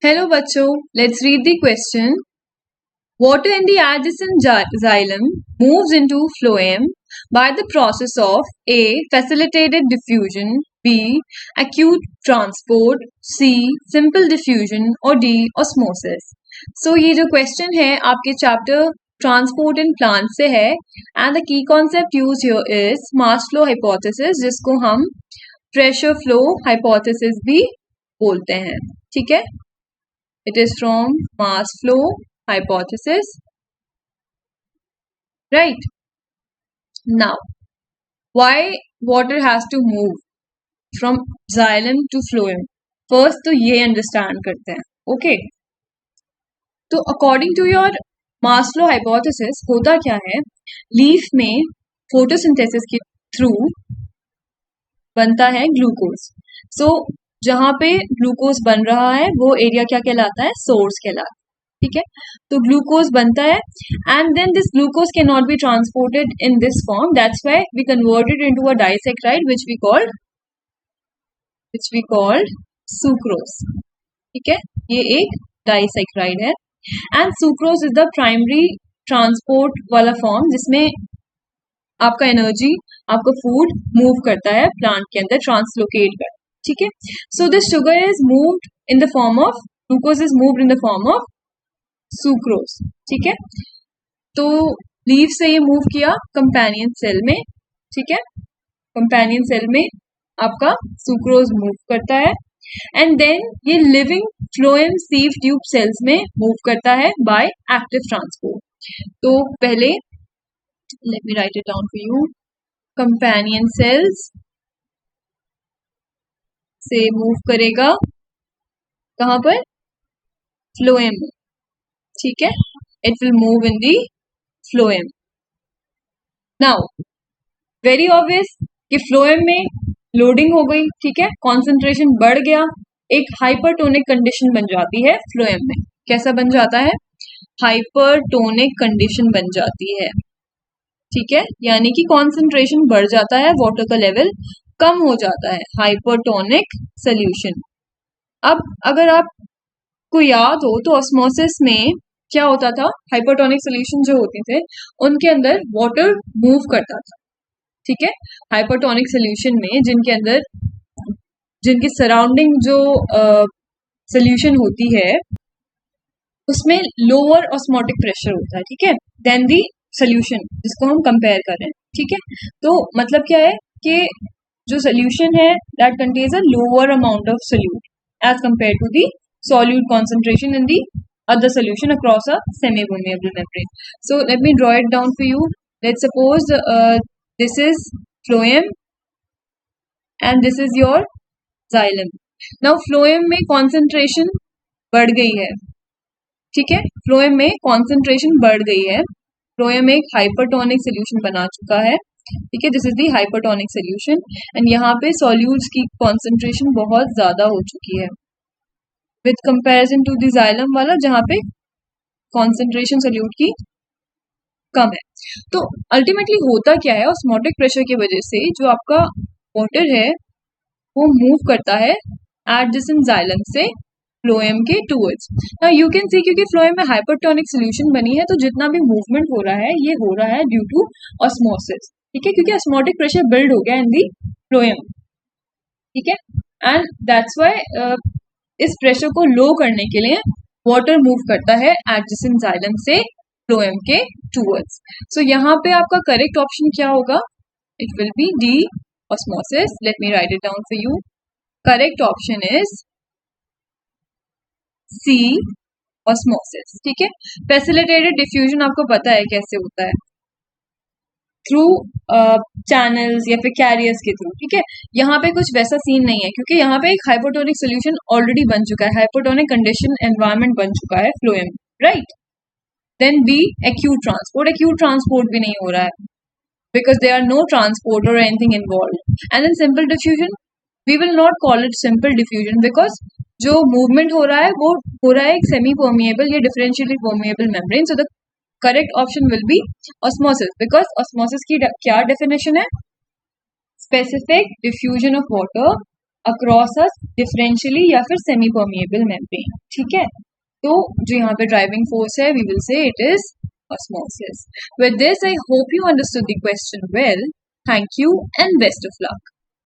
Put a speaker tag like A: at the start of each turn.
A: Hello बच्चों, let's read the question. Water in the adjacent xylem moves into phloem by the process of A. Facilitated diffusion, B. Acute transport, C. Simple diffusion और D. Osmosis. So ये जो question है आपके chapter transport in plants से है and the key concept used here is mass flow hypothesis जिसको हम pressure flow hypothesis भी बोलते हैं. ठीक है. It is from mass flow hypothesis. Right. Now, why water has to move from xylem to phloem? First तो ये understand करते हैं. Okay. तो according to your mass flow hypothesis होता क्या है? Leaf में photosynthesis के through बनता है ग्लूकोज. So जहाँ पे ग्लूकोज बन रहा है वो एरिया क्या कहलाता है? सोर्स कहलाता है. ठीक है. तो ग्लूकोज बनता है and then this glucose can not be transported in this form. That's why we converted into a disaccharide which we called sucrose. ठीक है. ये एक डाइसैक्राइड है and sucrose is the primary transport वाला फॉर्म जिसमें आपका एनर्जी, आपका food move करता है प्लांट के अंदर, ट्रांसलोकेट करता है. ठीक है. So this sugar is moved in the form of glucose is moved in the form of sucrose. ठीक है. तो लीफ से ये मूव किया कंपेनियन सेल में. ठीक है. कंपेनियन सेल में आपका सुक्रोज मूव करता है एंड देन ये living phloem sieve tube cells में मूव करता है बाय एक्टिव ट्रांसपोर्ट. तो पहले late me write it down for you. Companion cells से मूव करेगा कहां पर? फ्लोएम. ठीक है. It will move in the phloem. Now very obvious कि फ्लोएम में लोडिंग हो गई. ठीक है. कॉन्सेंट्रेशन बढ़ गया, एक हाइपरटोनिक कंडीशन बन जाती है फ्लोएम में. कैसा बन जाता है? हाइपरटोनिक कंडीशन बन जाती है. ठीक है. यानी कि कॉन्सेंट्रेशन बढ़ जाता है, वाटर का लेवल कम हो जाता है. Hypertonic solution. अब अगर आपको याद हो तो ऑस्मोसिस में क्या होता था? हाइपरटोनिक सोल्यूशन जो होते थे उनके अंदर वाटर मूव करता था. ठीक है. हाइपरटोनिक सोल्यूशन में जिनके सराउंडिंग जो सोल्यूशन होती है उसमें लोअर ऑस्मोटिक प्रेशर होता है. ठीक है. देन दी सोल्यूशन जिसको हम कंपेयर कर रहे हैं. ठीक है. तो मतलब क्या है कि जो सोल्यूशन है that contains a lower amount of solute as compare to the solute concentration in the other solution across a semi-permeable membrane. So let me draw it down for you. Let's suppose this is phloem and this is your xylem. Now phloem में concentration बढ़ गई है. ठीक है. phloem में concentration बढ़ गई है. phloem एक hypertonic solution बना चुका है. ठीक है. This is the hypertonic solution and यहाँ पे सॉल्यूट्स की कॉन्सेंट्रेशन बहुत ज्यादा हो चुकी है with comparison to the xylem वाला जहाँ पे कॉन्सेंट्रेशन सोल्यूट की कम है. तो अल्टीमेटली होता क्या है? ऑस्मोटिक प्रेशर की वजह से जो आपका वाटर है वो मूव करता है एडजेसेंट जाइलम से फ्लोएम के towards. Now you can see क्योंकि फ्लोएम में हाइपरटोनिक सोल्यूशन बनी है तो जितना भी मूवमेंट हो रहा है ये हो रहा है ड्यू टू ऑस्मोसिस. ठीक है. क्योंकि ऑस्मोटिक प्रेशर बिल्ड हो गया इन दी फ्लोएम. ठीक है. एंड दैट्स व्हाई इस प्रेशर को लो करने के लिए वाटर मूव करता है एडजेसेंट जाइलम से फ्लोएम के टूवर्ड्स. सो यहाँ पे आपका करेक्ट ऑप्शन क्या होगा? It will be D, osmosis. Let me write it down for you. Correct option is C, osmosis. ठीक है. फैसिलिटेटेड डिफ्यूजन आपको पता है कैसे होता है? थ्रू चैनल्स या फिर कैरियर्स के थ्रू. ठीक है. यहाँ पे कुछ वैसा सीन नहीं है क्योंकि यहाँ पे एक हाइपरटोनिक सोल्यूशन ऑलरेडी बन चुका है, हाइपरटोनिक कंडीशन एनवायरनमेंट बन चुका है phloem. Right. Then B, acute transport. Acute transport भी नहीं हो रहा है because there are no transport और anything involve. And then simple diffusion, we will not call it simple diffusion because जो मूवमेंट हो रहा है वो हो रहा है एक सेमी परमिएबल या differentially permeable membrane. So the correct option will be osmosis because osmosis की क्या डेफिनेशन है? Specific diffusion of water across a differentially या फिर सेमी परमिएबल मेम्ब्रेन, ठीक है। तो जो यहाँ पे ड्राइविंग फोर्स है, we will say it is osmosis. With this, I hope you understood the question well. Thank you and best of luck.